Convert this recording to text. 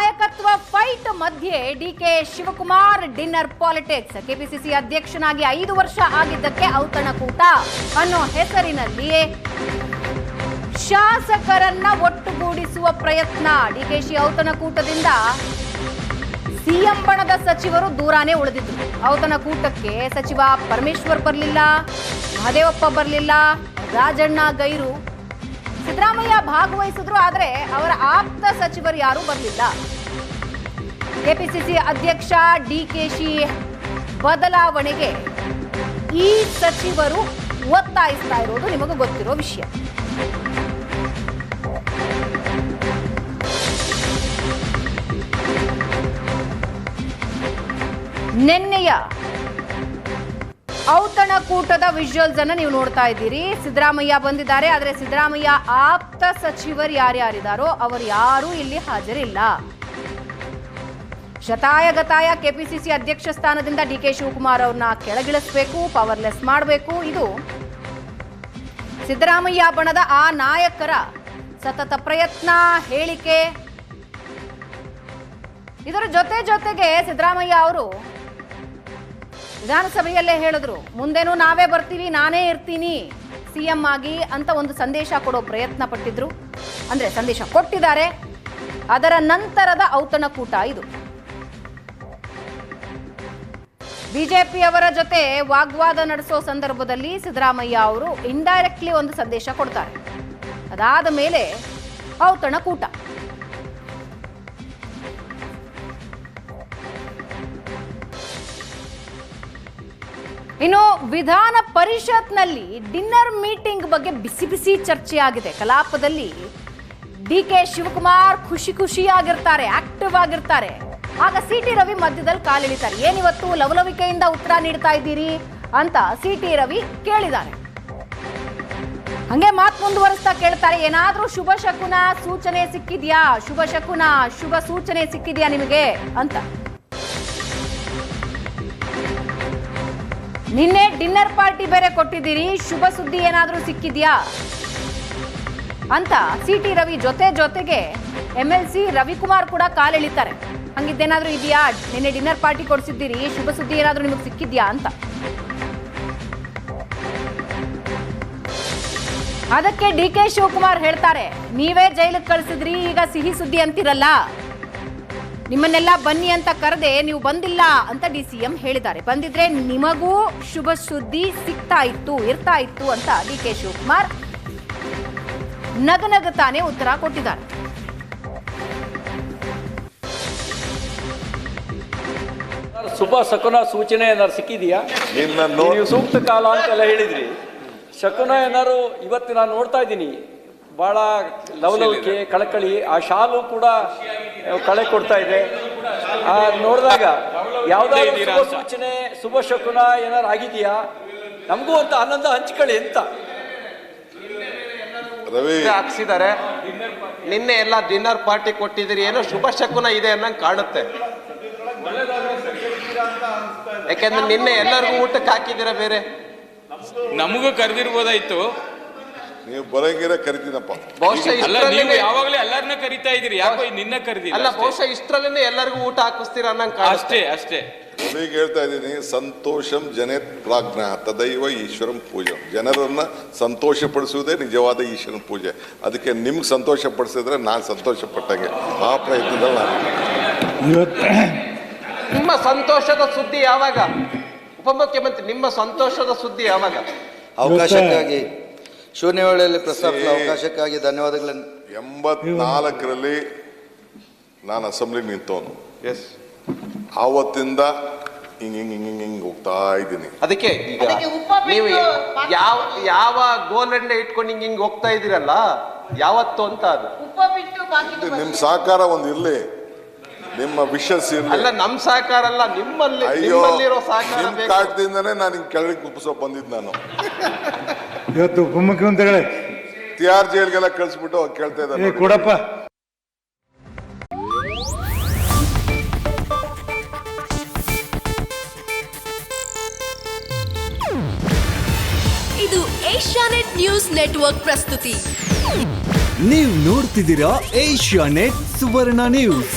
ನಾಯಕತ್ವ ಫೈಟ್ ಮಧ್ಯೆ DK Shivakumar dinner politics. KPCC ಅಧ್ಯಕ್ಷನಾಗಿ 5 ವರ್ಷ ಆಗಿದ್ದಕ್ಕೆ ಔತಣಕೂಟ ಅನ್ನೋ ಹೆಸರಿನಲ್ಲಿ ಶಾಸಕರನ್ನ ಒಟ್ಟುಗೂಡಿಸುವ ಪ್ರಯತ್ನ. ಡಿಕೆಶಿ ಔತಣಕೂಟದಿಂದ ಸಿಎಂ ಬಣದ ಸಚಿವರು ದೂರಾನೇ ಉಳಿದಿದ್ರು. ಔತಣಕೂಟಕ್ಕೆ ಸಚಿವ ಪರಮೇಶ್ವರ್ ಬರಲಿಲ್ಲ, ಮಹದೇವಪ್ಪ ಬರಲಿಲ್ಲ, ರಾಜಣ್ಣ ಗೈರು, ಸಿದ್ದರಾಮಯ್ಯ ಭಾಗವಹಿಸಿದ್ರು. ಆದರೆ ಅವರ ಆಪ್ತ ಸಚಿವರು ಯಾರೂ ಬರಲಿಲ್ಲ. ಕೆಪಿಸಿಸಿ ಅಧ್ಯಕ್ಷ ಡಿಕೆಶಿ ಬದಲಾವಣೆಗೆ ಈ ಸಚಿವರು ಒತ್ತಾಯಿಸ್ತಾ ಇರೋದು ನಿಮಗೆ ಗೊತ್ತಿರೋ ವಿಷಯ. ನಿನ್ನೆಯ ಔತಣಕೂಟದ ವಿಜುವಲ್ಸ್ ಅನ್ನು ನೀವು ನೋಡ್ತಾ ಇದ್ದೀರಿ. ಸಿದ್ದರಾಮಯ್ಯ ಬಂದಿದ್ದಾರೆ, ಆದರೆ ಸಿದ್ದರಾಮಯ್ಯ ಆಪ್ತ ಸಚಿವರು ಯಾರ್ಯಾರಿದ್ದಾರೋ ಅವರು ಯಾರೂ ಇಲ್ಲಿ ಹಾಜರಿಲ್ಲ. ಶತಾಯಗತಾಯ ಕೆಪಿಸಿಸಿ ಅಧ್ಯಕ್ಷ ಸ್ಥಾನದಿಂದ ಡಿಕೆ ಶಿವಕುಮಾರ್ ಅವ್ರನ್ನ ಕೆಳಗಿಳಿಸಬೇಕು, ಪವರ್ಲೆಸ್ ಮಾಡಬೇಕು. ಇದು ಸಿದ್ದರಾಮಯ್ಯ ಬಣದ ಆ ನಾಯಕರ ಸತತ ಪ್ರಯತ್ನ, ಹೇಳಿಕೆ. ಇದರ ಜೊತೆಗೆ ಸಿದ್ದರಾಮಯ್ಯ ಅವರು ವಿಧಾನಸಭೆಯಲ್ಲೇ ಹೇಳಿದ್ರು, ಮುಂದೇನೂ ನಾವೇ ಬರ್ತೀವಿ, ನಾನೇ ಇರ್ತೀನಿ ಸಿಎಂ ಆಗಿ ಅಂತ ಒಂದು ಸಂದೇಶ ಕೊಡೋ ಪ್ರಯತ್ನ ಪಟ್ಟಿದ್ರು. ಅಂದ್ರೆ ಸಂದೇಶ ಕೊಟ್ಟಿದ್ದಾರೆ. ಅದರ ನಂತರದ ಔತಣಕೂಟ ಇದು. ಬಿಜೆಪಿಯವರ ಜೊತೆ ವಾಗ್ವಾದ ನಡೆಸೋ ಸಂದರ್ಭದಲ್ಲಿ ಸಿದ್ದರಾಮಯ್ಯ ಅವರು ಇಂಡೈರೆಕ್ಟ್ಲಿ ಒಂದು ಸಂದೇಶ ಕೊಡ್ತಾರೆ. ಅದಾದ ಮೇಲೆ ಔತಣಕೂಟ. ಇನ್ನು ವಿಧಾನ ಪರಿಷತ್ನಲ್ಲಿ ಡಿನ್ನರ್ ಮೀಟಿಂಗ್ ಬಗ್ಗೆ ಬಿಸಿ ಬಿಸಿ ಚರ್ಚೆ ಆಗಿದೆ. ಕಲಾಪದಲ್ಲಿ ಡಿಕೆ ಶಿವಕುಮಾರ್ ಖುಷಿಯಾಗಿರ್ತಾರೆ, ಆಕ್ಟಿವ್ ಆಗಿರ್ತಾರೆ. ಆಗ ಸಿಟಿ ರವಿ ಮಧ್ಯದಲ್ಲಿ ಕಾಲಿಳಿತಾರೆ. ಏನಿವತ್ತು ಲವಲವಿಕೆಯಿಂದ ಉತ್ತರ ನೀಡ್ತಾ ಇದ್ದೀರಿ ಅಂತ ಸಿಟಿ ರವಿ ಕೇಳಿದ್ದಾರೆ. ಹಂಗೆ ಮಾತು ಮುಂದುವರಿಸ್ತಾ ಕೇಳ್ತಾರೆ, ಏನಾದ್ರೂ ಶುಭ ಶಕುನ ಸೂಚನೆ ಸಿಕ್ಕಿದ್ಯಾ, ಶುಭ ಸೂಚನೆ ಸಿಕ್ಕಿದ್ಯಾ ನಿಮಗೆ ಅಂತ. ನಿನ್ನೆ ಡಿನ್ನರ್ ಪಾರ್ಟಿ ಬೇರೆ ಕೊಟ್ಟಿದ್ದೀರಿ, ಶುಭ ಸುದ್ದಿ ಏನಾದ್ರೂ ಸಿಕ್ಕಿದ್ಯಾ ಅಂತ ಸಿಟಿ ರವಿ ಜೊತೆಗೆ MLC ರವಿಕುಮಾರ್ ಕೂಡ ಕಾಲೆಳಿತಾರೆ. ಹಂಗಿದ್ದೇನಾದ್ರೂ ಇದೆಯಾ, ನಿನ್ನೆ ಡಿನ್ನರ್ ಪಾರ್ಟಿ ಕೊಡಿಸಿದ್ದೀರಿ, ಶುಭ ಸುದ್ದಿ ಏನಾದ್ರೂ ನಿಮಗೆ ಸಿಕ್ಕಿದ್ಯಾ ಅಂತ. ಅದಕ್ಕೆ ಡಿಕೆ ಶಿವಕುಮಾರ್ ಹೇಳ್ತಾರೆ, ನೀವೇ ಜೈಲಿಗೆ ಕಳಿಸಿದ್ರಿ, ಈಗ ಸಿಹಿ ಸುದ್ದಿ ಅಂತಿರಲ್ಲ, ನಿಮ್ಮನ್ನೆಲ್ಲ ಬನ್ನಿ ಅಂತ ಕರೆದೆ, ನೀವು ಬಂದಿಲ್ಲ ಅಂತ DCM ಹೇಳಿದ್ದಾರೆ. ಬಂದಿದ್ರೆ ನಿಮಗೂ ಶುಭ ಸುದ್ದಿ ಇರ್ತಾ ಇತ್ತು ಅಂತ ಡಿಕೆ ಶಿವಕುಮಾರ್ ನಗನಗುತ್ತಾನೆ ಉತ್ತರ ಕೊಟ್ಟಿದ್ದಾರೆ. ಶುಭ ಶಕುನ ಸೂಚನೆ ಏನಾದ್ರು ಸಿಕ್ಕಿದೆಯಾ? ನೀವು ಸೂಕ್ತ ಕಾಲ ಅಂತೆಲ್ಲ ಹೇಳಿದ್ರಿ. ಶಕುನ ಏನಾರು ಇವತ್ತು ನಾನು ನೋಡ್ತಾ ಇದ್ದೀನಿ, ಬಹಳ ಲವಲವಿಕೆ, ಕಳಕಳಿ. ಆ ಶಾಲು ಕೂಡ ಕಳೆ ಕೊಡ್ತಾ ಇದೆ. ನೋಡಿದಾಗ ಯಾವ್ದಾದ್ರು ಸೂಚನೆ, ಶುಭ ಶಕುನ ಏನಾರು ಆಗಿದೆಯಾ? ನಮಗೂ ಅಂತ ಆನಂದ ಹಂಚ್ಕೊಳ್ಳಿ ಅಂತ ಹಾಕ್ಸಿದ್ದಾರೆ. ನಿನ್ನೆ ಎಲ್ಲ ಡಿನ್ನರ್ ಪಾರ್ಟಿ ಕೊಟ್ಟಿದ್ದೀರಿ, ಏನೋ ಶುಭ ಶಕುನ ಇದೆ ಅನ್ನಂಗೆ ಕಾಣುತ್ತೆ. ಯಾಕೆಂದ್ರೆ ನಿನ್ನೆ ಎಲ್ಲರಿಗೂ ಊಟಕ್ಕೆ ಹಾಕಿದ್ದೀರಾ, ಬೇರೆ ನಮಗೂ ಕರೆದಿರ್ಬೋದಾಯ್ತು. ನೀವು ಬರಂಗಿರ ಕರಿತೀನಪ್ಪ. ಬಹುಶಃ ನೀವು ಯಾವಾಗಲೂ ಎಲ್ಲರನ್ನ ಕರಿತಾ ಇದೀರಿ, ಯಾಕೋ ನಿನ್ನ ಕರೆದಿಲ್ಲ. ಅಲ್ಲ, ಬಹುಶಃ ಇಷ್ಟರಲ್ಲೇನೆ ಎಲ್ಲರಿಗೂ ಊಟ ಹಾಕಿಸ್ತೀರಾ ಅನ್ನಂಗೆ ಅಷ್ಟೇ. ಈಗ ಹೇಳ್ತಾ ಇದ್ದೀನಿ, ಸಂತೋಷಂ ಜನೇತ್ ಪ್ರಾಜ್ಞ ತದೈವ ಈಶ್ವರಂ ಪೂಜೆ. ಜನರನ್ನ ಸಂತೋಷ ಪಡಿಸುವುದೇ ನಿಜವಾದ ಈಶ್ವರನ ಪೂಜೆ. ಅದಕ್ಕೆ ನಿಮ್ಗೆ ಸಂತೋಷ ಪಡಿಸಿದ್ರೆ ನಾನು ಸಂತೋಷ ಪಟ್ಟಂಗೆ. ಆ ಪ್ರಯತ್ನದಲ್ಲಿ ನಾನು ನಿಮ್ಮ ಸಂತೋಷದ ಸುದ್ದಿ ಯಾವಾಗ? ಉಪಮುಖ್ಯಮಂತ್ರಿ, ನಿಮ್ಮ ಸಂತೋಷದ ಸುದ್ದಿ ಯಾವಾಗ? ಅವಕಾಶಕ್ಕಾಗಿ ಶೂನ್ಯ ವೇಳೆಯಲ್ಲಿ ಪ್ರಸ್ತಾಪಿಸಿದ ಅವಕಾಶಕ್ಕಾಗಿ ಧನ್ಯವಾದಗಳನ್ನು. 84ರಲ್ಲಿ ನಾನು ಅಸೆಂಬ್ಲಿ ನಿಂತವನು. ಆವತ್ತಿಂದ ಹಿಂಗ್ ಹೋಗ್ತಾ ಇದ್ದೀನಿ. ಅದಕ್ಕೆ ಈಗ ನೀವು ಯಾವ ಗೋಲಂಡೆ ಇಟ್ಕೊಂಡು ಹಿಂಗ್ ಹೋಗ್ತಾ ಇದ್ದೀರಲ್ಲ, ಯಾವತ್ತು ಅಂತ ಅದು ನಿಮ್ ಸಹಕಾರ ಒಂದು ಇರ್ಲಿ, ನಿಮ್ಮ ವಿಷಸ್ ಇರ್ಲಿ. ಅಲ್ಲ, ನಮ್ ಸಹಕಾರ ಅಲ್ಲ, ನಿಮ್ಮಲ್ಲಿರೋ ಸಹಕಾರ. ನಿಮ್ ಕಾಟದಿಂದನೇ ನಾನು ಹಿಂಗ್ ಕೆಳಗೆ ಕುಪ್ಸೋ ಬಂದಿದ್ದು. ನಾನು ಇವತ್ತು ಉಪಮುಖ್ಯಮಂತ್ರಿಗಳೇ ತಿಹಾರ್ ಜೈಲ್ಗೆಲ್ಲ ಕಳಿಸ್ಬಿಟ್ಟು ಕೇಳ್ತಾ ಇದ್ದಾರೆ, ಕೊಡಪ್ಪ. ಇದು ಏಷ್ಯಾನೆಟ್ ನ್ಯೂಸ್ ನೆಟ್ವರ್ಕ್ ಪ್ರಸ್ತುತಿ. ನೀವು ನೋಡ್ತಿದ್ದೀರಾ ಏಷ್ಯಾನೆಟ್ ಸುವರ್ಣ ನ್ಯೂಸ್.